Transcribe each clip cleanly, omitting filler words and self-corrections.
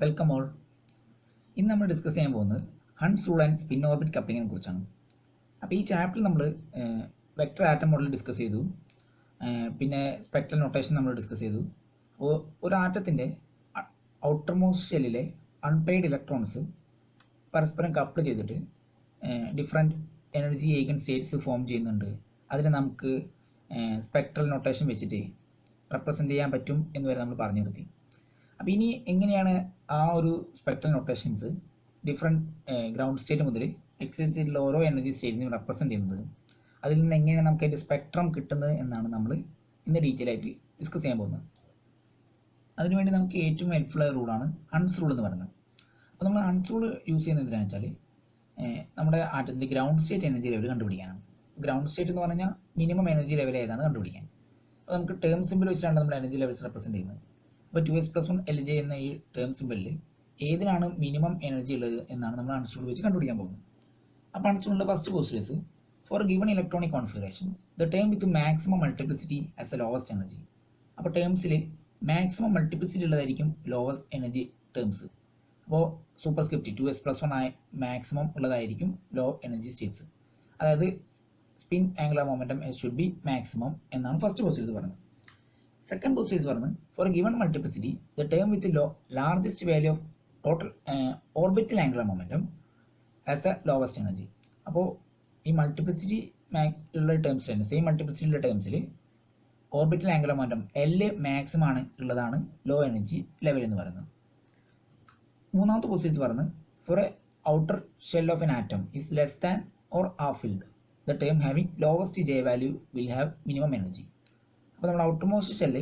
Welcome all. ഇന്ന് നമ്മൾ discuss ചെയ്യാൻ പോകുന്നത് Hund's rule and spin orbit കപ്ലിങ്ങിനെ കുറിച്ചാണ്. അപ്പോൾ ഈ ചാപ്റ്ററിൽ നമ്മൾ വെക്ടർ ആറ്റം മോഡൽ ഡിസ്കസ് ചെയ്തു, പിന്നെ സ്പെക്ട്രൽ നൊട്ടേഷൻ നമ്മൾ ഡിസ്കസ് ചെയ്തു. അപ്പോൾ ഒരു ആറ്റത്തിൻ്റെ ഔട്ടർ മോസ്റ്റ് ഷെല്ലിലെ അൺപെയ്ഡ് ഇലക്ട്രോൺസ് പരസ്പരം കപ്പിൾ ചെയ്തിട്ട് ഡിഫറെൻറ്റ് എനർജി ഏഗൻ സ്റ്റേറ്റ്സ് ഫോം ചെയ്യുന്നുണ്ട്. അതിനെ നമുക്ക് സ്പെക്ട്രൽ നൊട്ടേഷൻ വെച്ചിട്ട് റെപ്രസെൻ്റ് ചെയ്യാൻ പറ്റും എന്ന് വരെ നമ്മൾ പറഞ്ഞു നിർത്തി. അപ്പോൾ ഇനി എങ്ങനെയാണ് ആ ഒരു spectral notations different ground state മുതൽ എക്സിറ്റ് സ്റ്റേറ്റിലുള്ള ഓരോ എനർജി സ്റ്റേറ്റിനെയും റെപ്രസെൻ്റ് ചെയ്യുന്നത്, അതിൽ നിന്ന് എങ്ങനെയാണ് നമുക്ക് അതിൻ്റെ സ്പെക്ട്രം കിട്ടുന്നത് എന്നാണ് നമ്മൾ ഇന്ന് ഡീറ്റെയിൽ ആയിട്ട് ഡിസ്കസ് ചെയ്യാൻ പോകുന്നത്. അതിനുവേണ്ടി നമുക്ക് ഏറ്റവും ഹെൽപ്ഫുൾ ആയ റൂളാണ് ഹൺസ് റൂൾ എന്ന് പറയുന്നത്. അപ്പോൾ നമ്മൾ ഹൺസ് റൂൾ യൂസ് ചെയ്യുന്നത് എന്തിനാണെന്ന് വെച്ചാൽ നമ്മുടെ ആറ്റത്തിൻ്റെ ഗ്രൗണ്ട് സ്റ്റേറ്റ് എനർജി ലെവൽ കണ്ടുപിടിക്കാനാണ്. ഗ്രൗണ്ട് സ്റ്റേറ്റ് എന്ന് പറഞ്ഞാൽ മിനിമം എനർജി ലെവൽ ഏതാണ് കണ്ടുപിടിക്കാൻ. അപ്പോൾ നമുക്ക് ടേം സിമ്പിൾ വെച്ചിട്ടാണ് നമ്മൾ എനർജി ലെവൽസ് റെപ്രസെൻ്റ് ചെയ്യുന്നത്. അപ്പോൾ 2s+1 Lj എന്ന ഈ ടേം സിമ്പിളിൽ ഏതിനാണ് മിനിമം എനർജി ഉള്ളത് എന്നാണ് നമ്മൾ ഹൺസ് റൂൾ വെച്ച് കണ്ടുപിടിക്കാൻ പോകുന്നത്. അപ്പോൾ ഹൺസ് റൂളിൻ്റെ first postulates for given electronic configuration the term with maximum multiplicity has a lowest energy. അപ്പോൾ ടേംസിൽ മാക്സിമം മൾട്ടിപ്ലിസിറ്റി ഉള്ളതായിരിക്കും ലോവസ്റ്റ് എനർജി ടേംസ്. അപ്പോൾ സൂപ്പർസ്ക്രിപ്റ്റ് 2s+1 ആയ മാക്സിമം ഉള്ളതായിരിക്കും ലോ എനർജി സ്റ്റേറ്റ്സ്. അതായത് spin angular momentum should be maximum എന്നാണ് first postulate പറയുന്നത്. Second postulate പറയുന്നത് for a given multiplicity the term with largest value of total orbital angular momentum has a lowest energy. അപ്പോൾ ഈ multiplicity ഉള്ള ടേംസിൽ തന്നെ same multiplicity ഉള്ള ടേംസിൽ orbital angular momentum L maximum ആണ് ഉള്ളതാണ് ലോ എനർജി ലെവൽ എന്ന് പറയുന്നത്. മൂന്നാമത്തെ പോസ്റ്റുലേറ്റ് പറയുന്നത് for a outer shell of an atom is less than or half filled the term having lowest J value will have minimum energy. അപ്പോൾ നമ്മുടെ outermost shell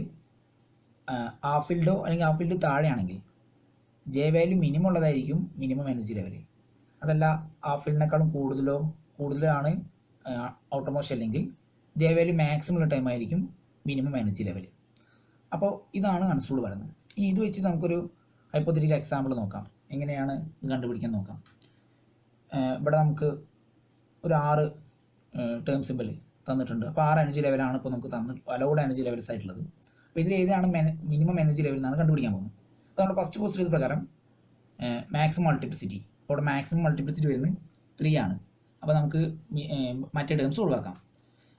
half ഫിൽഡോ അല്ലെങ്കിൽ half filled താഴെയാണെങ്കിൽ J value minimum ഉള്ളതായിരിക്കും minimum energy level. അതല്ല half ഫിൽഡിനേക്കാളും കൂടുതലാണ് outermost ഷെല്ലെങ്കിൽ J വാല്യൂ മാക്സിമം ഉള്ള ടൈം ആയിരിക്കും മിനിമം എനർജി ലെവൽ. അപ്പോൾ ഇതാണ് ഹൺസ് റൂൾ പറയുന്നത്. ഇനി ഇത് വെച്ച് നമുക്കൊരു ഹൈപ്പോത്തറ്റിക്കൽ എക്സാമ്പിൾ നോക്കാം, എങ്ങനെയാണ് ഇത് കണ്ടുപിടിക്കാൻ നോക്കാം. ഇവിടെ നമുക്ക് ഒരു 6 ടേം സിമ്പിൾ തന്നിട്ടുണ്ട്. അപ്പോൾ 6 എനർജി ലെവലാണ് ഇപ്പോൾ നമുക്ക് അലൗഡ് എനർജി ലെവൽസ് ആയിട്ടുള്ളത്. അപ്പോൾ ഇതിൽ ഏതാണ് മിനിമം എനർജി ലെവൽ എന്നാണ് കണ്ടുപിടിക്കാൻ പോകുന്നത്. അപ്പോൾ നമ്മുടെ ഫസ്റ്റ് പോസ്റ്റുലേറ്റ് പ്രകാരം മാക്സിമം മൾട്ടിപ്ലിസിറ്റി, അവിടെ മാക്സിമം മൾട്ടിപ്ലിസിറ്റി വരുന്നത് 3 ആണ്. അപ്പോൾ നമുക്ക് മറ്റേ ടേംസ് ഒഴിവാക്കാം.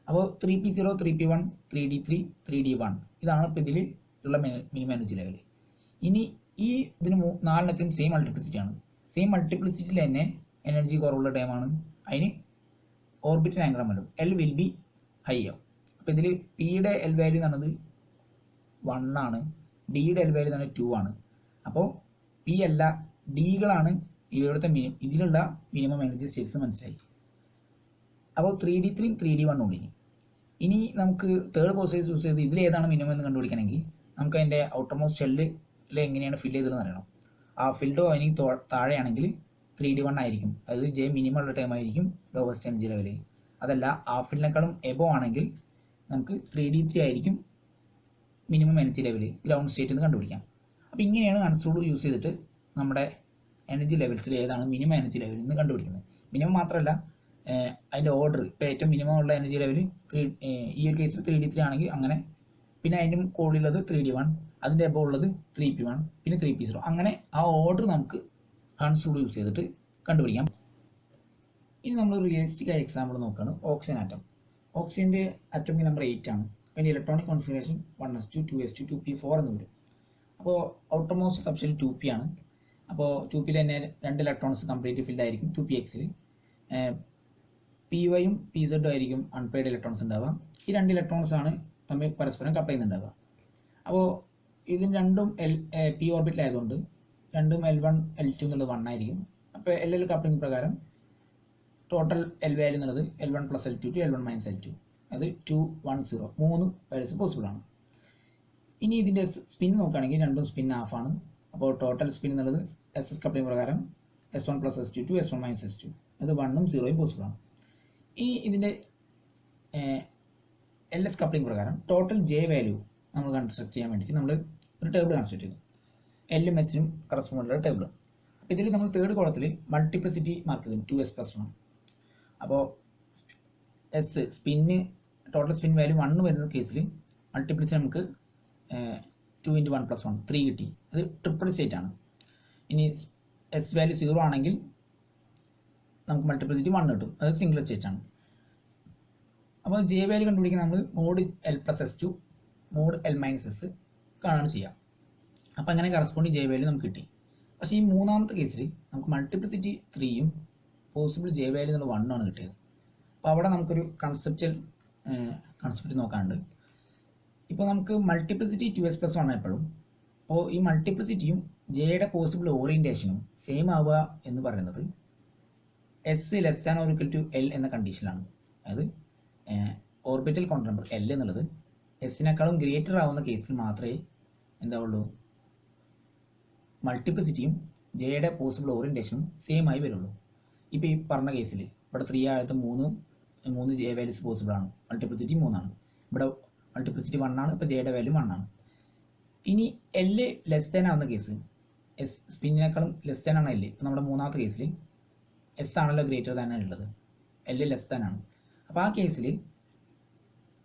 അപ്പോൾ 3p0, 3p1, 3d3, 3d1 ഇതാണ് ഇപ്പോൾ ഇതിൽ ഉള്ള മിനിമം എനർജി ലെവൽ. ഇനി ഈ ഇതിന് 4 സെയിം മൾട്ടിപ്ലിസിറ്റി ആണ്. സെയിം മൾട്ടിപ്ലിസിറ്റിയിൽ തന്നെ എനർജി കുറവുള്ള ടൈമാണ്. അതിന് orbital angular momentum L will be high ആവും. അപ്പോൾ ഇതിൽ പിയുടെ L വാല്യൂ എന്ന് പറയുന്നത് 1 ആണ്, ഡിയുടെ L വാല്യൂ എന്ന് പറഞ്ഞാൽ 2 ആണ്. അപ്പോൾ പി അല്ല ഡികളാണ് ഇവിടുത്തെ ഇതിലുള്ള മിനിമം എനർജി സ്റ്റേറ്റ്സ് മനസ്സിലായി. അപ്പോൾ 3d3, 3d1 ഉണ്ട്. ഇനി നമുക്ക് തേർഡ് പോസ്റ്റുലേറ്റ് യൂസ് ചെയ്ത് ഇതിൽ ഏതാണ് മിനിമം എന്ന് കണ്ടുപിടിക്കണമെങ്കിൽ നമുക്ക് അതിൻ്റെ ഔട്ടർ മോസ്റ്റ് ഷെല്ലിൽ എങ്ങനെയാണ് ഫിൽ ചെയ്തതെന്ന് അറിയണം. ആ ഫിൽഡോ അതിന് താഴെയാണെങ്കിൽ 3d1 ആയിരിക്കും, അതായത് J മിനിമം ഉള്ള ടൈം ആയിരിക്കും ലോവസ്റ്റ് എനർജി ലെവൽ. അതല്ല ആ ഫിൽഡിനേക്കാളും എബോ ആണെങ്കിൽ നമുക്ക് 3d3 ആയിരിക്കും minimum energy level ground state എന്ന് കണ്ടുപിടിക്കാം. അപ്പോൾ ഇങ്ങനെയാണ് ഹൺസ് റൂൾ യൂസ് ചെയ്തിട്ട് നമ്മുടെ എനർജി ലെവൽസിൽ ഏതാണ് മിനിമം എനർജി ലെവൽ എന്ന് കണ്ടുപിടിക്കുന്നത്. മിനിമം മാത്രമല്ല അതിൻ്റെ ഓർഡർ, ഇപ്പോൾ ഏറ്റവും മിനിമം ഉള്ള എനർജി ലെവൽ ഈ ഒരു കേസിൽ 3d3 ആണെങ്കിൽ അങ്ങനെ, പിന്നെ അതിൻ്റെ കൂടുതലുള്ളത് 3d1, അതിൻ്റെ എബോ ഉള്ളത് 3p1, പിന്നെ 3p0, അങ്ങനെ ആ ഓർഡർ നമുക്ക് ഹൺസ് റൂൾ യൂസ് ചെയ്തിട്ട് കണ്ടുപിടിക്കാം. ഇനി നമ്മൾ റിയലിസ്റ്റിക് ആയ എക്സാമ്പിൾ നോക്കുകയാണ് ഓക്സിജൻ ആറ്റം. ഓക്സിജൻ്റെ അറ്റോമിക് നമ്പർ 8 ആണ്. അതിൻ്റെ electronic configuration 1s2, 2s2, 2p4 എന്ന് വരും. അപ്പോൾ ഔട്ടർ മോസ്റ്റ് സബ്ഷെൽ 2p ആണ്. അപ്പോൾ 2pയിൽ തന്നെ 2 ഇലക്ട്രോൺസ് കംപ്ലീറ്റ് ഫിൽഡ് ആയിരിക്കും 2pxൽ. pyയും pz ആയിരിക്കും അൺപെയ്ഡ് ഇലക്ട്രോൺസ് ഉണ്ടാവുക. ഈ 2 ഇലക്ട്രോൺസ് ആണ് തമ്മിൽ പരസ്പരം കപ്പ് ചെയ്യുന്നുണ്ടാവുക. അപ്പോൾ ഇതിന് രണ്ടും പി ഓർബിറ്റിലായതുകൊണ്ട് രണ്ടും L1 L2 എന്നുള്ളത് 1 ആയിരിക്കും. അപ്പോൾ LL കപ്ലിംഗ് പ്രകാരം ടോട്ടൽ L വാല്യൂ എന്നുള്ളത് L1 + L2 to L1 - L2, അത് 2, 1, 0 3 വാല്യൂസ് പോസിബിൾ ആണ്. ഇനി ഇതിൻ്റെ സ്പിൻ നോക്കുകയാണെങ്കിൽ രണ്ടും സ്പിൻ ഹാഫ് ആണ്. അപ്പോൾ ടോട്ടൽ സ്പിൻ എന്നുള്ളത് SS കപ്ലിംഗ് പ്രകാരം S1 + S2 to S1 - S2, അത് 1ഉം 0ഉം പോസിബിൾ ആണ്. ഇനി ഇതിൻ്റെ LS കപ്ലിംഗ് പ്രകാരം ടോട്ടൽ J വാല്യൂ നമ്മൾ കൺസ്ട്രക്ട് ചെയ്യാൻ വേണ്ടിയിട്ട് നമ്മൾ ഒരു ടേബിൾ കൺസ്ട്രക്ട് ചെയ്തു. L-ഉം S-നും കറസ്പോണ്ടുള്ള ടേബിൾ. അപ്പോൾ ഇതിൽ നമ്മൾ തേർഡ് കോളത്തിൽ മൾട്ടിപ്ലിസിറ്റി മാർക്ക് ചെയ്തു 2s+1. അപ്പോൾ S spin total spin value 1 വരുന്ന കേസിൽ മൾട്ടിപ്ലിസിറ്റി നമുക്ക് 2 × 1 + 1 3 കിട്ടി. അത് ട്രിപ്പിൾ സ്റ്റേറ്റ് ആണ്. ഇനി എസ് വാല്യൂ 0 ആണെങ്കിൽ നമുക്ക് മൾട്ടിപ്ലിസിറ്റി 1 കിട്ടും, അത് സിംഗിൾ സ്റ്റേറ്റ് ആണ്. അപ്പോൾ ജെ വാല്യൂ കണ്ടുപിടിക്കാൻ നമ്മൾ mod L plus S to mod L minus S കാണാണ് ചെയ്യുക. അപ്പോൾ അങ്ങനെ കറസ്പോണ്ടിങ് ജെ വാല്യൂ നമുക്ക് കിട്ടി. പക്ഷേ ഈ മൂന്നാമത്തെ കേസിൽ നമുക്ക് മൾട്ടിപ്ലിസിറ്റി 3യും പോസിബിൾ ജെ വാല്യൂ എന്നുള്ള 1 ആണ് കിട്ടിയത്. അപ്പോൾ അവിടെ നമുക്കൊരു കൺസെപ്റ്റ് നോക്കാനുണ്ട്. ഇപ്പോൾ നമുക്ക് മൾട്ടിപ്ലിസിറ്റി 2s+1 എപ്പോഴും, അപ്പോൾ ഈ മൾട്ടിപ്ലിസിറ്റിയും ജെയുടെ പോസിബിൾ ഓറിയന്റേഷനും സെയിം ആവുക എന്ന് പറയുന്നത് S less than or equal to L എന്ന കണ്ടീഷനിലാണ്. അതായത് ഓർബിറ്റൽ ക്വാണ്ടം നമ്പർ എൽ എന്നുള്ളത് എസിനേക്കാളും ഗ്രേറ്റർ ആവുന്ന കേസിൽ മാത്രമേ എന്താവുള്ളൂ, മൾട്ടിപ്ലിസിറ്റിയും ജെയുടെ പോസിബിൾ ഓറിയന്റേഷനും സെയിം ആയി വരുള്ളൂ. ഇപ്പോൾ ഈ പറഞ്ഞ കേസിൽ ഇവിടെ 3 ആയത് 3 ജെ വാല്യൂസ് പോസിബിൾ ആണ്, മൾട്ടിപ്ലിസിറ്റി 3 ആണ്. ഇവിടെ മൾട്ടിപ്ലിസിറ്റി 1 ആണ്, ഇപ്പോൾ ജെയുടെ വാല്യൂ 1 ആണ്. ഇനി എൽ ലെസ് ദാൻ ആവുന്ന കേസ്, എസ് സ്പിന്നിനേക്കാളും ലെസ് ദാൻ ആണ് എൽ. ഇപ്പോൾ നമ്മുടെ മൂന്നാമത്തെ കേസിൽ എസ് ആണല്ലോ ഗ്രേറ്റർ ദാൻ ഉള്ളത്, എൽ ലെസ് ദാൻ ആണ്. അപ്പോൾ ആ കേസിൽ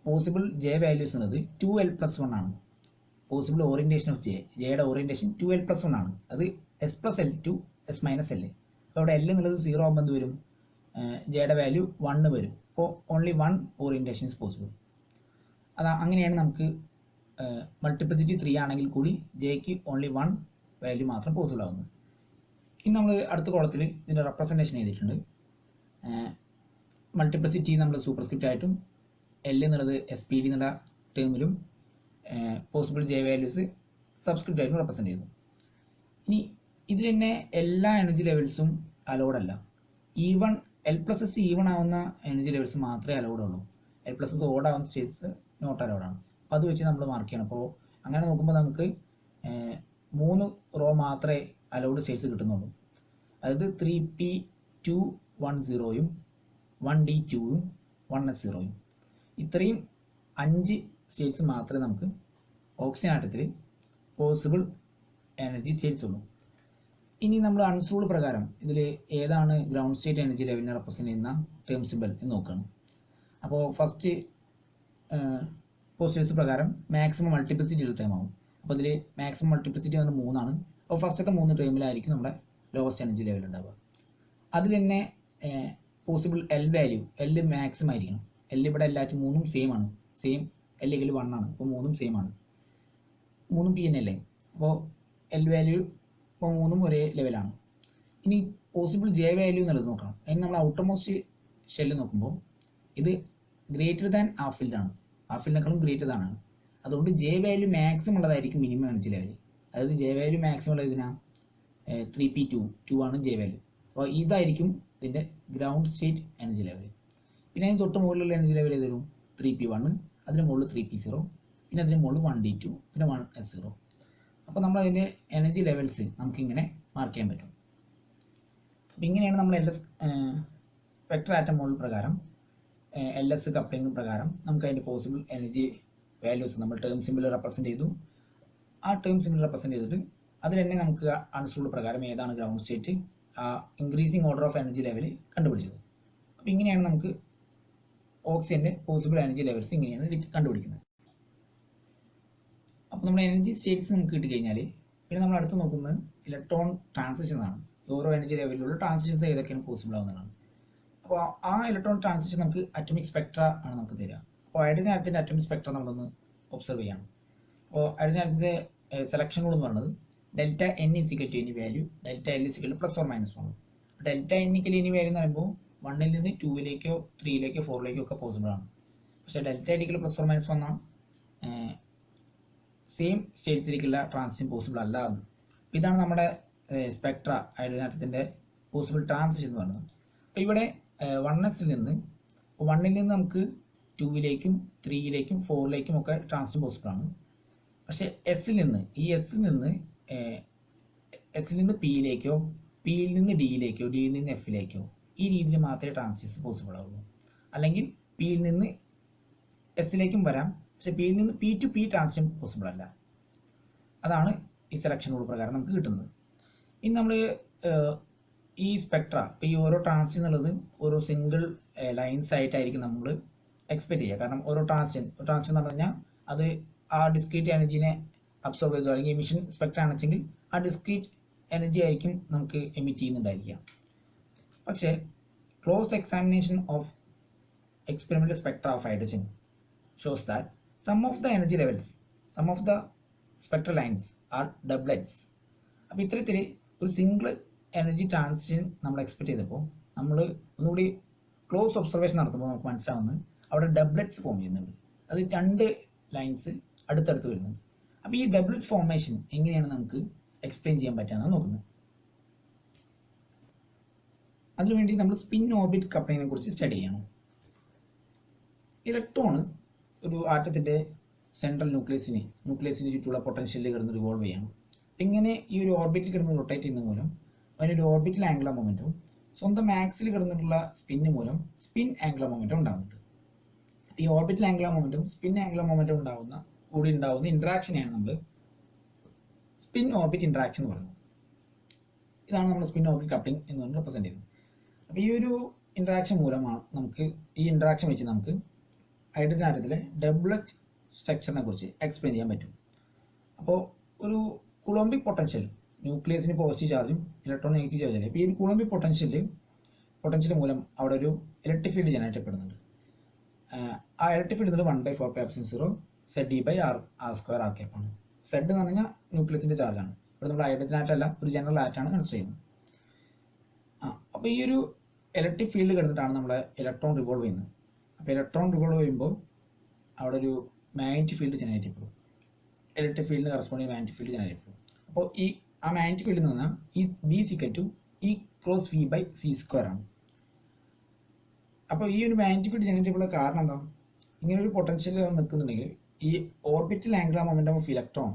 പോസിബിൾ ജെ വാല്യൂസ് എന്നത് 2l+1 ആണ്. പോസിബിൾ ഓറിയന്റേഷൻ ഓഫ് ജെയുടെ ഓറിയന്റേഷൻ 2l+1 ആണ്. അത് S plus L to S minus L. അപ്പോൾ അവിടെ എൽ എന്നുള്ളത് 0 ആകുമ്പോൾ എന്ത് വരും, ജെയുടെ വാല്യൂ 1 വരും. അപ്പോൾ ഓൺലി 1 ഓറിയന്റേഷൻ ഇസ് പോസിബിൾ. അങ്ങനെയാണ് നമുക്ക് മൾട്ടിപ്ലിസിറ്റി 3 ആണെങ്കിൽ കൂടി ജെക്ക് ഓൺലി 1 വാല്യൂ മാത്രം പോസിബിൾ ആവുന്നത്. ഇനി നമ്മൾ അടുത്ത കോളത്തിൽ ഇതിൻ്റെ റെപ്രസെൻറ്റേഷൻ ചെയ്തിട്ടുണ്ട്. മൾട്ടിപ്ലിസിറ്റി നമ്മൾ സൂപ്പർസ്ക്രിപ്റ്റ് ആയിട്ടും എൽ എന്നുള്ളത് എസ് പി ഡി എന്നുള്ള ടേമിലും പോസിബിൾ ജെ വാല്യൂസ് സബ്സ്ക്രിപ്റ്റ് ആയിട്ടും റെപ്രസെൻറ്റ് ചെയ്തു. ഇനി ഇതിൽ തന്നെ എല്ലാ എനർജി ലെവൽസും അലൗഡ് അല്ല. Even L plus S even ആവുന്ന എനർജി ലെവൽസ് മാത്രമേ അലൗഡ് ഉള്ളൂ. എൽ പ്ലസ് എസ് ഓഡ് ആവുന്ന സ്റ്റേറ്റ്സ് നോട്ട് അലൗഡ് ആണ്. അപ്പോൾ അത് വെച്ച് നമ്മൾ മാർക്ക് ചെയ്യണം. അപ്പോൾ അങ്ങനെ നോക്കുമ്പോൾ നമുക്ക് 3 റോ മാത്രമേ അലൗഡ് സ്റ്റേറ്റ്സ് കിട്ടുന്നുള്ളൂ. അതായത് 3p210യും 1d2യും 1s0യും. ഇത്രയും 5 സ്റ്റേറ്റ്സ് മാത്രമേ നമുക്ക് ഓക്സിജൻ ആറ്റത്തിൽ പോസിബിൾ എനർജി സ്റ്റേറ്റ്സ് ഉള്ളൂ. ഇനി നമ്മൾ അൺസൂൾ പ്രകാരം ഇതിൽ ഏതാണ് ഗ്രൗണ്ട് സ്റ്റേറ്റ് എനർജി ലെവലിനെ റെപ്രസെൻറ്റ് ചെയ്യുന്ന ടേം സിമ്പൽ എന്ന് നോക്കുകയാണ്. അപ്പോൾ ഫസ്റ്റ് പോസിറ്റീവ്സ് പ്രകാരം മാക്സിമം മൾട്ടിപ്ലിസിറ്റി ഉള്ള ടേം ആവും. അപ്പോൾ ഇതിൽ മാക്സിമം മൾട്ടിപ്ലിസിറ്റി വന്ന് 3 ആണ്. അപ്പോൾ ഫസ്റ്റത്തെ 3 ടേമിലായിരിക്കും നമ്മുടെ ലോവസ്റ്റ് എനർജി ലെവൽ ഉണ്ടാവുക. അതിൽ തന്നെ possible L value, L maximum ആയിരിക്കണം. എൽ ഇവിടെ എല്ലാറ്റും 3ഉം സെയിം ആണ്, സെയിം എൽ = 1 ആണ്. അപ്പോൾ 3ഉം സെയിം ആണ്, 3ഉം പി എൻ അല്ലേ. അപ്പോൾ എൽ വാല്യൂ ഇപ്പോൾ 3ഉം ഒരേ ലെവലാണ്. ഇനി പോസിബിൾ ജെ വാല്യൂ എന്നുള്ളത് നോക്കണം. അതിന് നമ്മൾ ഔട്ടർ മോസ്റ്റ് ഷെല്ല് നോക്കുമ്പോൾ ഇത് ഗ്രേറ്റർ ദാൻ ഹാഫ് ഫിൽഡ് ആണ്, ഹാഫ് ഫിൽഡിനേക്കാളും ഗ്രേറ്റർ ദാൻ ആണ്. അതുകൊണ്ട് ജെ വാല്യൂ മാക്സിമം ഉള്ളതായിരിക്കും മിനിമം എനർജി ലെവൽ. അതായത് ജെ വാല്യൂ മാക്സിമം ഉള്ളത് ഇതിനാ 3p2 ആണ് ജെ വാല്യൂ. അപ്പോൾ ഇതായിരിക്കും ഇതിൻ്റെ ഗ്രൗണ്ട് സ്റ്റേറ്റ് എനർജി ലെവൽ. പിന്നെ അതിന് തൊട്ട് മുകളിലുള്ള എനർജി ലെവൽ ഏത് വരും, 3p1, അതിന് മുകളിൽ 3p0, പിന്നെ അതിന് മുകളിൽ 1d2, പിന്നെ 1s0. അപ്പോൾ നമ്മൾ അതിൻ്റെ എനർജി ലെവൽസ് നമുക്കിങ്ങനെ മാർക്ക് ചെയ്യാൻ പറ്റും. അപ്പോൾ ഇങ്ങനെയാണ് നമ്മൾ വെക്ടർ ആറ്റം മോഡൽ പ്രകാരം LS കപ്ലിംഗ് പ്രകാരം നമുക്ക് അതിൻ്റെ പോസിബിൾ എനർജി വാല്യൂസ് നമ്മൾ ടേം സിമ്പിൾ റെപ്രസെൻറ്റ് ചെയ്തു. ആ ടേം സിമ്പിൾ റെപ്രസെൻറ്റ് ചെയ്തിട്ട് അതിൽ തന്നെ നമുക്ക് അൺസൂൾ പ്രകാരം ഏതാണ് ground state, increasing order of energy level കണ്ടുപിടിച്ചത്. അപ്പോൾ ഇങ്ങനെയാണ് നമുക്ക് ഓക്സിജൻ്റെ പോസിബിൾ എനർജി ലെവൽസ് ഇങ്ങനെയാണ് കണ്ടുപിടിക്കുന്നത്. അപ്പോൾ നമ്മുടെ എനർജി സ്റ്റേറ്റ്സ് നമുക്ക് കിട്ടിക്കഴിഞ്ഞാൽ പിന്നെ നമ്മൾ അടുത്ത് നോക്കുന്നത് ഇലക്ട്രോൺ ട്രാൻസിഷൻ ആണ്. ഓരോ എനർജി ലെവലിലുള്ള ട്രാൻസിഷൻസ് ഏതൊക്കെയാണ് പോസിബിൾ ആവുന്നതാണ്. അപ്പോൾ ആ ഇലക്ട്രോൺ ട്രാൻസിഷൻ നമുക്ക് അറ്റോമിക് സ്പെക്ട്ര ആണ് നമുക്ക് തരിക. അപ്പോൾ ഹൈഡ്രജൻ ആറ്റത്തിൻ്റെ അറ്റോമിക് സ്പെക്ട്ര നമ്മളൊന്ന് ഒബ്സർവ് ചെയ്യണം. അപ്പോൾ ഹൈഡ്രജൻ ആറ്റത്തിൻ്റെ സെലക്ഷൻ റൂൾ എന്ന് പറയുന്നത് delta N = any value, delta L = +or -1. Delta N = any value എന്ന് പറയുമ്പോൾ 1ൽ നിന്ന് 2ലേക്കോ 3ലേക്കോ 4ലേക്കോ ഒക്കെ പോസിബിൾ ആണ്. പക്ഷേ ഡെൽറ്റ എൽ = +or -1 ആണ് സെയിം സ്റ്റേറ്റ്സിലേക്കുള്ള ട്രാൻസിഷൻ പോസിബിൾ അല്ല എന്ന്. ഇതാണ് നമ്മുടെ സ്പെക്ട്ര ഹൈഡ്രജൻ ആറ്റത്തിൻ്റെ പോസിബിൾ ട്രാൻസിഷൻ എന്ന് പറയുന്നത്. അപ്പോൾ ഇവിടെ 1sൽ നിന്ന് 1ൽ നിന്ന് നമുക്ക് 2ലേക്കും 3ലേക്കും 4ലേക്കും ഒക്കെ ട്രാൻസിഷൻ പോസിബിൾ ആണ്. പക്ഷേ എസ്സിൽ നിന്ന് പിയിലേക്കോ, പിയിൽ നിന്ന് ഡിയിലേക്കോ, ഡിയിൽ നിന്ന് എഫിലേക്കോ ഈ രീതിയിൽ മാത്രമേ ട്രാൻസിഷൻ പോസിബിൾ ആവുള്ളൂ. അല്ലെങ്കിൽ പിയിൽ നിന്ന് എസ്സിലേക്കും വരാം, പക്ഷെ പിയിൽ നിന്ന് P to P transition possible അല്ല. അതാണ് ഈ സെലക്ഷൻ റൂൾ പ്രകാരം നമുക്ക് കിട്ടുന്നത്. ഇനി നമ്മൾ ഈ സ്പെക്ട്ര, ഇപ്പോൾ ഈ ഓരോ ട്രാൻസിഷൻ എന്നുള്ളത് ഓരോ സിംഗിൾ ലൈൻസ് ആയിട്ടായിരിക്കും നമ്മൾ എക്സ്പെക്ട് ചെയ്യുക. കാരണം ഓരോ ട്രാൻസിഷൻ എന്ന് പറഞ്ഞു കഴിഞ്ഞാൽ അത് ആ ഡിസ്ക്രീറ്റ് എനർജീനെ അബ്സോർബ് ചെയ്തു, അല്ലെങ്കിൽ എമിഷൻ സ്പെക്ട്ര ആണെച്ചെങ്കിൽ ആ ഡിസ്ക്രീറ്റ് എനർജി ആയിരിക്കും നമുക്ക് എമിറ്റ് ചെയ്യുന്നുണ്ടായിരിക്കുക. പക്ഷേ close examination of experimental spectra of hydrogen shows that some of the energy levels, some of the spectral lines are doublets. അപ്പോൾ ഇത്തരത്തിൽ ഒരു സിംഗിൾ എനർജി ട്രാൻസിഷൻ നമ്മൾ എക്സ്പെക്ട് ചെയ്തപ്പോൾ നമ്മൾ ഒന്നുകൂടി ക്ലോസ് ഒബ്സർവേഷൻ നടത്തുമ്പോൾ നമുക്ക് മനസ്സിലാവുന്നത് അവിടെ ഡബ്ലറ്റ്സ് ഫോം ചെയ്യുന്നുണ്ട്. അത് 2 ലൈൻസ് അടുത്തടുത്ത് വരുന്നുണ്ട്. അപ്പോൾ ഈ ഡബ്ലറ്റ്സ് ഫോർമേഷൻ എങ്ങനെയാണ് നമുക്ക് എക്സ്പ്ലെയിൻ ചെയ്യാൻ പറ്റുകയെന്നാണ് നോക്കുന്നത്. അതിനുവേണ്ടി നമ്മൾ സ്പിൻ ഓർബിറ്റ് കപ്ലിങ്ങിനെ കുറിച്ച് സ്റ്റഡി ചെയ്യണം. ഇലക്ട്രോൺ ഒരു ആറ്റത്തിൻ്റെ സെൻട്രൽ ന്യൂക്ലിയസിന് ചുറ്റുമുള്ള പൊട്ടൻഷ്യലിൽ കിടന്ന് റിവോൾവ് ചെയ്യണം. ഇങ്ങനെ ഈ ഒരു ഓർബിറ്റിൽ കിടന്ന് റൊട്ടേറ്റ് ചെയ്യുന്ന മൂലം അതിനൊരു ഓർബിറ്റൽ ആംഗുലർ മൊമെന്റും സ്വന്തം ആക്സിൽ കിടന്നിട്ടുള്ള സ്പിന്ന് മൂലം സ്പിൻ ആംഗുലർ മൊമെന്റും ഉണ്ടാകുന്നുണ്ട്. ഈ ഓർബിറ്റൽ ആംഗുലർ മൊമെന്റും സ്പിൻ ആംഗുലർ മൊമെന്റും ഉണ്ടാവുന്ന ഇന്ററാക്ഷനെയാണ് നമ്മൾ സ്പിൻ ഓർബിറ്റ് ഇന്ററാക്ഷൻ എന്ന് പറയുന്നത്. ഇതാണ് നമ്മൾ സ്പിൻ ഓർബിറ്റ് കപ്ലിംഗ് എന്ന് പറഞ്ഞ് റെപ്രസെന്റ് ചെയ്യുന്നത്. അപ്പോൾ ഈ ഒരു ഇന്ററാക്ഷൻ മൂലമാണ് ഈ ഇന്ററാക്ഷൻ വെച്ച് നമുക്ക് ഹൈഡ്രജൻ ആറ്റത്തിലെ ഡബ്ലറ്റ് സ്ട്രക്ചറിനെ കുറിച്ച് എക്സ്പ്ലെയിൻ ചെയ്യാൻ പറ്റും. അപ്പോൾ ഒരു കുളമ്പിക് പൊട്ടൻഷ്യൽ, ന്യൂക്ലിയസിന് പോസിറ്റീവ് ചാർജും ഇലക്ട്രോൺ നെഗറ്റീവ് ചാർജ് അല്ലേ. അപ്പോൾ ഈ ഒരു കുളമ്പിക് പൊട്ടൻഷ്യൽ മൂലം അവിടെ ഒരു ഇലക്ട്രിക് ഫീൽഡ് ജനറേറ്റ് ചെയ്യപ്പെടുന്നുണ്ട്. ആ ഇലക്ട്രിക് ഫീൽഡ് 1/4πε0 ZD/r² r ആണ്. സെഡ് എന്ന് പറഞ്ഞാൽ ന്യൂക്ലിയസിന്റെ ചാർജ് ആണ്. ഇവിടെ നമ്മൾ ഹൈഡ്രജൻ ആറ്റം അല്ല, ഒരു ജനറൽ ആറ്റാണ് കൺസിഡർ ചെയ്യുന്നത്. അപ്പോൾ ഈ ഒരു ഇലക്ട്രിക് ഫീൽഡ് കിടന്നിട്ടാണ് നമ്മുടെ ഇലക്ട്രോൺ റിവോൾവ് ചെയ്യുന്നത്. അപ്പോൾ ഇലക്ട്രോൺ റിവോൾവ് ചെയ്യുമ്പോൾ അവിടെ ഒരു മാഗ്നറ്റിക് ഫീൽഡ് ജനറേറ്റ് ചെയ്യപ്പെടും. ഇലക്ട്രിക് ഫീൽഡിന് കറസ്പോണ്ടിങ് മാഗ്നറ്റിക് ഫീൽഡ് ജനറേറ്റ് ചെയ്യപ്പെടും. അപ്പോൾ ആ മാഗ്നറ്റിക് ഫീൽഡിൽ നിന്ന് ഈ B = E × V/c² ആണ്. അപ്പോൾ ഈ ഒരു മാഗ്നറ്റിക് ഫീൽഡ് ജനറേറ്റ് ചെയ്യപ്പെടുന്ന കാരണം എന്താ? ഇങ്ങനെ ഒരു പൊട്ടൻഷ്യൽ നിൽക്കുന്നുണ്ടെങ്കിൽ ഈ orbital angular momentum of electron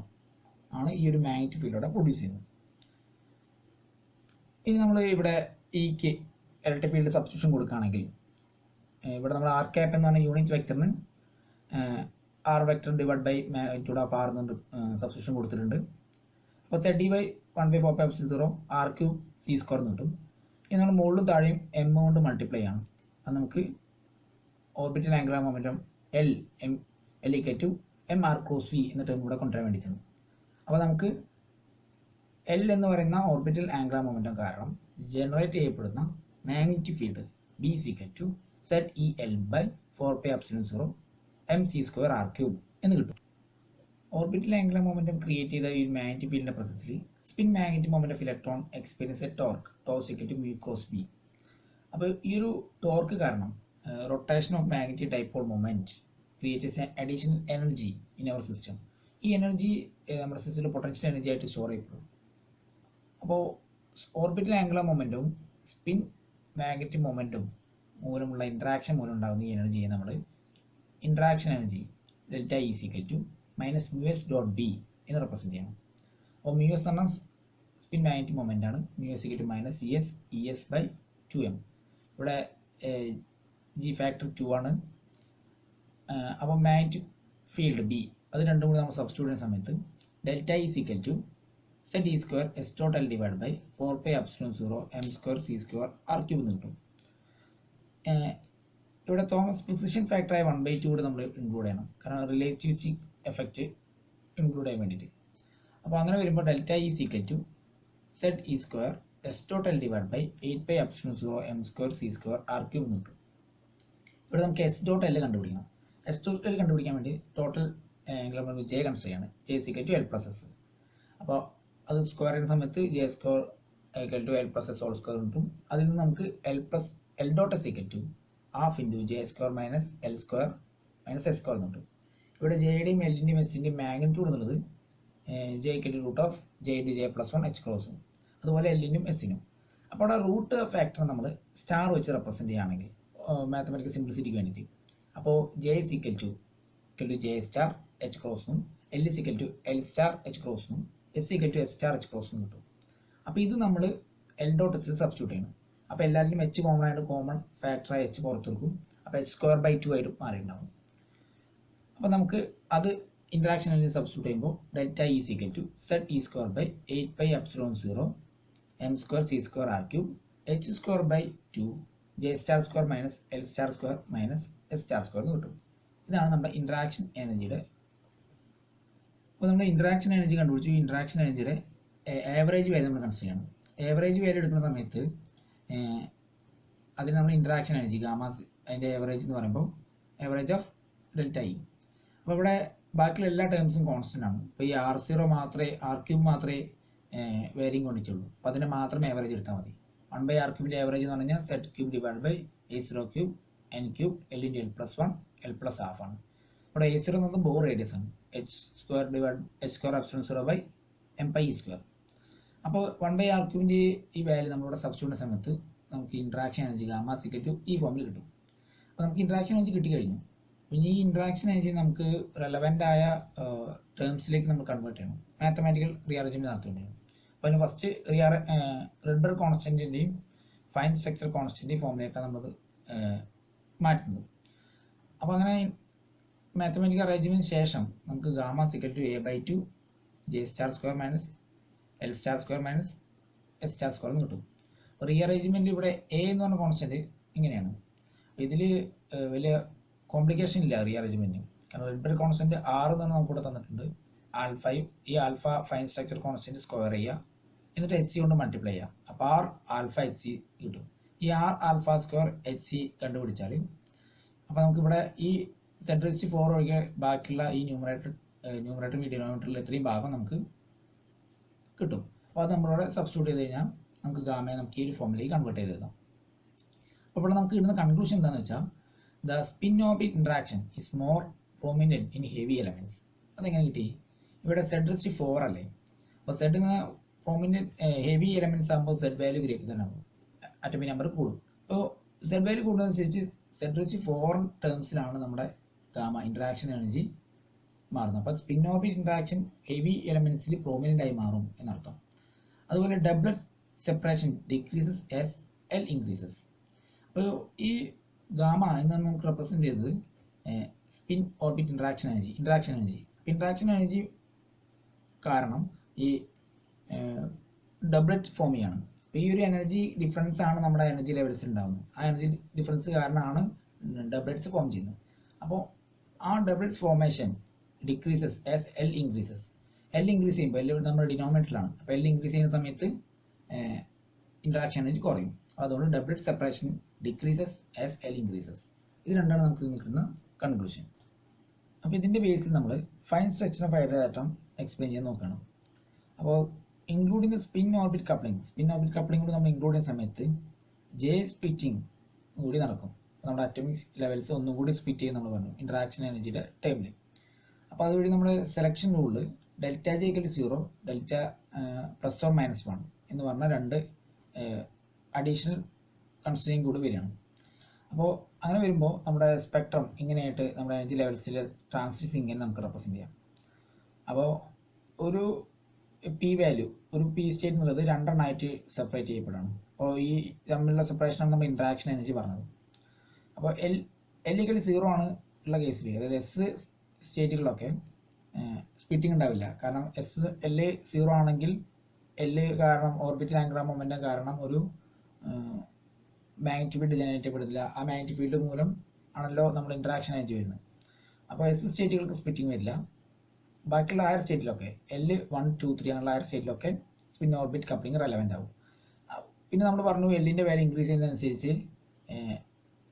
ആണ് ഈ ഒരു മാഗ്നറ്റിക് ഫീൽഡോടെ പ്രൊഡ്യൂസ് ചെയ്യുന്നത്. ഇനി നമ്മൾ ഇവിടെ ഈക്ക് ഇലക്ട്രിക് ഫീൽഡ് സബ്സ്റ്റിറ്റ്യൂഷൻ കൊടുക്കുകയാണെങ്കിൽ ഇവിടെ നമ്മൾ r cap എന്ന് പറഞ്ഞ യൂണിറ്റ് വെക്ടറിന് r vector divide by magnitude of r എന്ന് സബ്സ്റ്റിറ്റ്യൂഷൻ കൊടുത്തിട്ടുണ്ട്. അപ്പോൾ ZD/1/4πε0 r³ c² എന്ന് കിട്ടും. ഇനി നമ്മൾ മുകളിലും താഴെയും m കൊണ്ട് മൾട്ടിപ്ലൈ ആണ്. അത് നമുക്ക് orbital angular momentum L = mr × v എന്ന ടേം ഇവിടെ കൊണ്ടുവരാൻ വേണ്ടിയിട്ടാണ്. അപ്പോൾ നമുക്ക് L എന്ന് പറയുന്ന ഓർബിറ്റൽ ആംഗുലർ മൊമെന്റം കാരണം ജനറേറ്റ് ചെയ്യപ്പെടുന്ന magnetic field B = ZEL/4πε0 mc² r³ എന്ന് കിട്ടും. ഓർബിറ്റൽ ആംഗുലർ മൊമെന്റം ക്രിയേറ്റ് ചെയ്ത ഈ മാഗ്നറ്റിക് ഫീൽഡിന്റെ പ്രസൻസിൽ spin magnetic moment of electron experience a torque = mu × b. അപ്പോൾ ഈ ഒരു ടോർക്ക് കാരണം rotation of magnetic dipole moment creates additional energy in our system. ഈ എനർജി നമ്മുടെ സിസ്റ്റത്തിൽ പൊട്ടൻഷ്യൽ എനർജി ആയിട്ട് സ്റ്റോർ ചെയ്യപ്പെടും. അപ്പോൾ ഓർബിറ്റൽ ആംഗുലർ മൊമെന്റും സ്പിൻ മാഗ്നറ്റിക് മൊമെന്റും മൂലമുള്ള ഇന്ററാക്ഷൻ മൂലം ഉണ്ടാകുന്ന ഈ എനർജിയെ നമ്മൾ ഇന്ററാക്ഷൻ എനർജി ΔE = -μs.b എന്ന് റെപ്രസെന്റ് ചെയ്യണം. അപ്പോൾ μs എന്ന് പറഞ്ഞാൽ സ്പിൻ മാഗ്നറ്റിക് മൊമെന്റ് ആണ്. μs = -CS ES/2m. ഇവിടെ G ഫാക്ടർ 2 ആണ്. അപ്പോൾ മാഗ്നറ്റിക് ഫീൽഡ് B അത് രണ്ടും കൂടി നമ്മൾ സബ്സ്റ്റിറ്റ്യൂട്ട് ചെയ്യുന്ന സമയത്ത് ΔE = ZE² S⁻L / 4πε0 m² c² r³ എന്ന് കിട്ടും. ഇവിടെ തോമസ് പ്രിസിഷൻ ഫാക്ടറായ 1/2 കൂടി നമ്മൾ ഇൻക്ലൂഡ് ചെയ്യണം, കാരണം റിലേറ്റിവിസ്റ്റിക് എഫക്റ്റ് ഇൻക്ലൂഡ് ചെയ്യാൻ വേണ്ടിയിട്ട്. അപ്പോൾ അങ്ങനെ വരുമ്പോൾ ΔE = ZE² S⁻L / 8πε0 m² c² r³ എന്ന് കിട്ടും. ഇവിടെ നമുക്ക് S.L കണ്ടുപിടിക്കണം. S.L കണ്ടുപിടിക്കാൻ വേണ്ടി total angular moment J consider ചെയ്യാണ്. J = L+S. അപ്പോൾ അത് സ്ക്വയർ ചെയ്യുന്ന സമയത്ത് J² = L+S² കിട്ടും. അതിൽ നിന്ന് നമുക്ക് L.S = ½ × J² - L² - S² എന്ന് കിട്ടും. ഇവിടെ ജെയുടെയും എല്ലിന്റെയും എസിന്റെയും മാഗ്നിറ്റ്യൂഡ് എന്നുള്ളത് J √J × J+1 h×. അതുപോലെ എല്ലിനും എസിനും. അപ്പോൾ അവിടെ റൂട്ട് ഫാക്ടർ നമ്മൾ സ്റ്റാർ വെച്ച് റെപ്രസെന്റ് ചെയ്യുകയാണെങ്കിൽ മാത്തമാറ്റിക്കൽ സിംപ്ലിസിറ്റിക്ക് വേണ്ടിയിട്ട്, അപ്പോൾ J = J* h× എന്നും L = L* h× എന്നും S = S* h× എന്നും കിട്ടും. അപ്പോൾ ഇത് നമ്മൾ L.S സബ്സ്റ്റിറ്റ്യൂട്ട് ചെയ്യണം. അപ്പോൾ എല്ലാവരിലും h കോമൺ ആയിട്ട് കോമൺ ഫാക്ടറായി h പുറത്തെടുക്കും. അപ്പോൾ h²/2 ആയിട്ട് മാറിയിട്ടുണ്ടാവും. അപ്പോൾ നമുക്ക് അത് ഇന്ററാക്ഷൻ എനർജി സബ്സ്റ്റിറ്റ്യൂട്ട് ചെയ്യുമ്പോൾ ΔE = ZE² 8πε0 m² c² r³ h²/2 J*² - L*² - S*² എന്ന് കിട്ടും. ഇതാണ് നമ്മുടെ ഇന്ററാക്ഷൻ എനർജിയുടെ. അപ്പോൾ നമ്മൾ ഇന്ററാക്ഷൻ എനർജി കണ്ടുപിടിച്ചു. ഈ ഇന്ററാക്ഷൻ എനർജിയുടെ ആവറേജ് വാല്യൂ നമ്മൾ കൺസിഡർ ചെയ്യണം. ആവറേജ് വാല്യൂ എടുക്കുന്ന സമയത്ത് അതിന് നമ്മൾ ഇൻട്രാക്ഷൻ എനർജി ഗാമ അതിൻ്റെ ആവറേജ് എന്ന് പറയുമ്പോൾ ആവറേജ് ഓഫ് ഡെൽറ്റ ഇ. അപ്പോൾ ഇവിടെ ബാക്കിയുള്ള എല്ലാ ടേംസും കോൺസ്റ്റന്റ് ആണ്. ഇപ്പോൾ ഈ R0 മാത്രമേ R³ മാത്രമേ വേരിങ് ക്വാണ്ടിറ്റി ഉള്ളൂ. അപ്പോൾ അതിനെ മാത്രമേ ആവറേജ് എടുത്താൽ മതി. 1/R³ ആവറേജ് എന്ന് പറഞ്ഞാൽ Z³ divide by A0³ N³ L × L+1 L+½ ആണ്. ഇവിടെ A0 എന്നത് ബോർ റേഡിയസ് ആണ്. h² divide h²ε0 by m². അപ്പോൾ 1/R³ ഈ വാല്യൂ നമ്മളിവിടെ സബ്സ്റ്റിറ്റ്യൂട്ട് ചെയ്യുന്ന സമയത്ത് നമുക്ക് ഇൻട്രാക്ഷൻ എനർജി ഗാമ = ഈ ഫോമിൽ കിട്ടും. അപ്പോൾ നമുക്ക് ഇൻട്രാക്ഷൻ എനർജി കിട്ടിക്കഴിഞ്ഞു. പിന്നെ ഈ ഇൻട്രാക്ഷൻ എനർജി നമുക്ക് റെലവൻ്റ് ആയ ടേംസിലേക്ക് നമ്മൾ കൺവേർട്ട് ചെയ്യണം. മാത്തമാറ്റിക്കൽ റീഅറേഞ്ച്മെന്റ് നടത്തേണ്ടി വരും. അപ്പോൾ അതിന് ഫസ്റ്റ് റിഡ്ബർഗ് കോൺസ്റ്റന്റിന്റെയും ഫൈൻ സ്ട്രക്ചർ കോൺസ്റ്റന്റിന്റെയും ഫോമിലേക്കാണ് നമ്മൾ മാറ്റുന്നത്. അപ്പോൾ അങ്ങനെ മാത്തമാറ്റിക്കൽ അറേഞ്ച്മെന്റിന് ശേഷം നമുക്ക് gamma = a/2 j² - l² - s² എന്ന് കിട്ടും. റീഅറേഞ്ച്മെന്റ് ഇവിടെ a എന്ന് പറഞ്ഞ കോൺസ്റ്റന്റ് ഇങ്ങനെയാണ്. ഇതിൽ വലിയ കോംപ്ലിക്കേഷൻ ഇല്ല റീഅറേഞ്ച്മെന്റ്. കാരണം റിഡ്ബർഗ് കോൺസ്റ്റന്റ് r എന്ന് പറഞ്ഞാൽ നമുക്ക് ഇവിടെ തന്നിട്ടുണ്ട്. ആൽഫയും ഈ alpha fine structure constant square ചെയ്യുക, എന്നിട്ട് hc കൊണ്ട് മൾട്ടിപ്ലൈ ചെയ്യുക. അപ്പോൾ r ആൽഫ hc കിട്ടും. ഈ r ആൽഫ സ്ക്വയർ hc കണ്ടുപിടിച്ചാൽ അപ്പോൾ നമുക്ക് ഇവിടെ ഈ Z⁴ ഒഴികെ ബാക്കിയുള്ള ഈ ന്യൂമറേറ്റർ ഡിനോമിനേറ്ററിൽ ഇത്രയും ഭാഗം നമുക്ക് കിട്ടും. അപ്പോൾ അത് നമ്മളിവിടെ സബ്സ്റ്റിറ്റ്യൂട്ട് ചെയ്ത് കഴിഞ്ഞാൽ നമുക്ക് ഗാമയെ നമുക്ക് ഈ ഒരു ഫോമിലേക്ക് കൺവേർട്ട് ചെയ്ത് എഴുതാം. അപ്പോൾ ഇവിടെ നമുക്ക് കിട്ടുന്ന കൺക്ലൂഷൻ എന്താണെന്ന് വെച്ചാൽ the spin orbit interaction is more prominent in heavy elements. അതെങ്ങനെ കിട്ടി? ഇവിടെ Z⁴ അല്ലേ. അപ്പോൾ Z എന്ന പ്രൊമിനന്റ് ഹെവി എലമെന്റ്സ് ആകുമ്പോൾ Z വാല്യൂ ഗ്രേറ്റർ ആകും, അറ്റോമിക് നമ്പർ കൂടും. അപ്പോൾ Z വാല്യൂ കൂടുന്നതനുസരിച്ച് Z⁴ ടേംസിലാണ് നമ്മുടെ ഗാമ ഇൻട്രാക്ഷൻ എനർജി മാറുന്നത്. അപ്പോൾ സ്പിൻ ഓർബിറ്റ് ഇൻട്രാക്ഷൻ ഹെവി എലമെന്റ്സിൽ പ്രൊമിനന്റ് ആയി മാറും എന്നർത്ഥം. അതുപോലെ doublet separation decreases as L increases. അപ്പോൾ ഈ ഗാമ എന്നാണ് നമുക്ക് റെപ്രസെന്റ് ചെയ്തത് സ്പിൻ ഓർബിറ്റ് ഇൻട്രാക്ഷൻ എനർജി കാരണം ഈ ഡബ്ലറ്റ് ഫോം ചെയ്യാണ്. അപ്പോൾ ഈ ഒരു എനർജി ഡിഫറൻസ് ആണ് നമ്മുടെ എനർജി ലെവൽസിൽ ഉണ്ടാകുന്നത്. ആ എനർജി ഡിഫറൻസ് കാരണമാണ് ഡബ്ലറ്റ്സ് ഫോം ചെയ്യുന്നത്. അപ്പോൾ ആ doublets formation decreases as L increases. L increase ചെയ്യുമ്പോൾ L നമ്മുടെ ഡിനോമിനേറ്ററിലാണ്. അപ്പോൾ L ഇൻക്രീസ് ചെയ്യുന്ന സമയത്ത് ഇൻട്രാക്ഷൻ എനർജി കുറയും. അതുകൊണ്ട് doublet separation decreases as L increases. ഇത് രണ്ടാണ് നമുക്ക് കിട്ടുന്ന കൺക്ലൂഷൻ. അപ്പോൾ ഇതിന്റെ ബേസിൽ നമ്മൾ fine structure of hydrogen atom explain ചെയ്യാൻ നോക്കണം. അപ്പോൾ ഇൻക്ലൂഡിംഗ് സ്പിൻ ഓർബിറ്റ് കപ്ലിംഗ് കൂടി നമ്മൾ ഇൻക്ലൂഡ് ചെയ്യുന്ന സമയത്ത് J സ്പ്ലിറ്റിംഗ് കൂടി നടക്കും. നമ്മുടെ അറ്റോമിക് ലെവൽസ് ഒന്നും കൂടി സ്പ്ലിറ്റ് ചെയ്യും നമ്മൾ പറഞ്ഞു ഇൻട്രാക്ഷൻ എനർജിയുടെ ടൈമിൽ. അപ്പോൾ അതുവഴി നമ്മൾ സെലക്ഷൻ റൂളിൽ ഡെൽറ്റ J = 0, ഡെൽറ്റ +or-1 എന്ന് പറഞ്ഞ രണ്ട് അഡീഷണൽ കൺസ്ട്രെയിൻ കൂടി വരികയാണ്. അപ്പോൾ അങ്ങനെ വരുമ്പോൾ നമ്മുടെ സ്പെക്ട്രം ഇങ്ങനെയായിട്ട് നമ്മുടെ എനർജി ലെവൽസിൽ ട്രാൻസിറ്റ്സ് ഇങ്ങനെ നമുക്ക് റെപ്രസെന്റ് ചെയ്യാം. അപ്പോൾ ഒരു വാല്യൂ ഒരു P സ്റ്റേറ്റ് എന്നുള്ളത് രണ്ടെണ്ണമായിട്ട് സെപ്പറേറ്റ് ചെയ്യപ്പെടാണ്. അപ്പോൾ ഈ തമ്മിലുള്ള സെപ്പറേഷനാണ് നമ്മൾ ഇൻട്രാക്ഷൻ എനർജി പറഞ്ഞത്. അപ്പോൾ L = 0 ആണ് ഉള്ള കേസിൽ, അതായത് S സ്റ്റേറ്റുകളിലൊക്കെ സ്പ്ലിറ്റിംഗ് ഉണ്ടാവില്ല. കാരണം L 0 ആണെങ്കിൽ L കാരണം ഓർബിറ്റൽ ആംഗുലർ മൊമെന്റം കാരണം ഒരു മാഗ്നറ്റിക് ഫീൽഡ് ജനറേറ്റ് ചെയ്യപ്പെടുന്നില്ല. ആ മാഗ്നറ്റിക് ഫീൽഡ് മൂലം ആണല്ലോ നമ്മൾ ഇൻട്രാക്ഷൻ എനർജി വരുന്നത്. അപ്പോൾ S സ്റ്റേറ്റുകൾക്ക് സ്പ്ലിറ്റിംഗ് വരില്ല. ബാക്കിയുള്ള ഹയർ സ്റ്റേറ്റിലൊക്കെ L 1, 2, 3 അങ്ങനെയുള്ള ഹയർ സ്റ്റേറ്റിലൊക്കെ സ്പിൻ ഓർബിറ്റ് കപ്ലിംഗ് റെലവൻ്റ് ആവും. പിന്നെ നമ്മൾ പറഞ്ഞു L-ന്റെ വാല്യൂ ഇൻക്രീസ് ചെയ്യുന്നതനുസരിച്ച്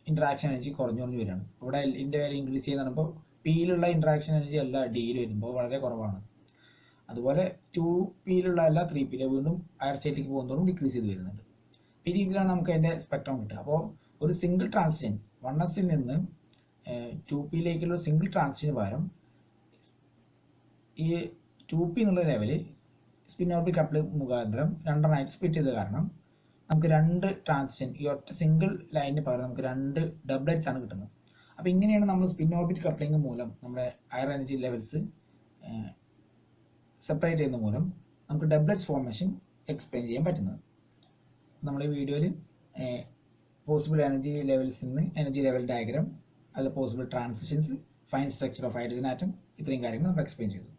ഇൻട്രാക്ഷൻ എനർജി കുറഞ്ഞു വരികയാണ്. ഇവിടെ L-ന്റെ വാല്യൂ ഇൻക്രീസ് ചെയ്യുന്ന പറയുമ്പോൾ P-ലുള്ള ഇൻട്രാക്ഷൻ എനർജി അല്ല D-യിൽ വരുമ്പോൾ വളരെ കുറവാണ്. അതുപോലെ 2P-ലുള്ള അല്ല 3P-യിലെ വീണ്ടും ഹയർ സ്റ്റേറ്റിലേക്ക് പോകുന്നതോടും ഡിക്രീസ് ചെയ്ത് വരുന്നുണ്ട്. ഈ രീതിയിലാണ് നമുക്ക് അതിന്റെ സ്പെക്ട്രം കിട്ടുക. അപ്പോൾ ഒരു സിംഗിൾ ട്രാൻസിഷൻ 1s-ൽ നിന്ന് 2P-യിലേക്കുള്ള സിംഗിൾ ട്രാൻസിഷന് പകരം ഈ 2P എന്നുള്ള ലെവല് സ്പിൻ ഓർബിറ്റ് കപ്ലിംഗ് മുഖാന്തരം രണ്ടെണ്ണമായിട്ട് സ്പ്ലിറ്റ് ചെയ്ത കാരണം നമുക്ക് രണ്ട് ട്രാൻസിഷൻ ഈ ഒറ്റ സിംഗിൾ ലൈനിന് പകരം നമുക്ക് രണ്ട് ഡബ്ലറ്റ്സ് ആണ് കിട്ടുന്നത്. അപ്പോൾ ഇങ്ങനെയാണ് നമ്മൾ സ്പിൻ ഓർബിറ്റ് കപ്ലിംഗ് മൂലം നമ്മുടെ ഹയർ എനർജി ലെവൽസ് സെപ്പറേറ്റ് ചെയ്യുന്ന മൂലം നമുക്ക് ഡബ്ലറ്റ്സ് ഫോർമേഷൻ എക്സ്പ്ലെയിൻ ചെയ്യാൻ പറ്റുന്നത്. നമ്മുടെ ഈ വീഡിയോയിൽ പോസിബിൾ എനർജി ലെവൽസിൽ നിന്ന് എനർജി ലെവൽ ഡയഗ്രാം, അതിൽ possible transitions, fine structure of hydrogen atom, ഇത്രയും കാര്യങ്ങൾ നമ്മൾ എക്സ്പ്ലെയിൻ ചെയ്തു.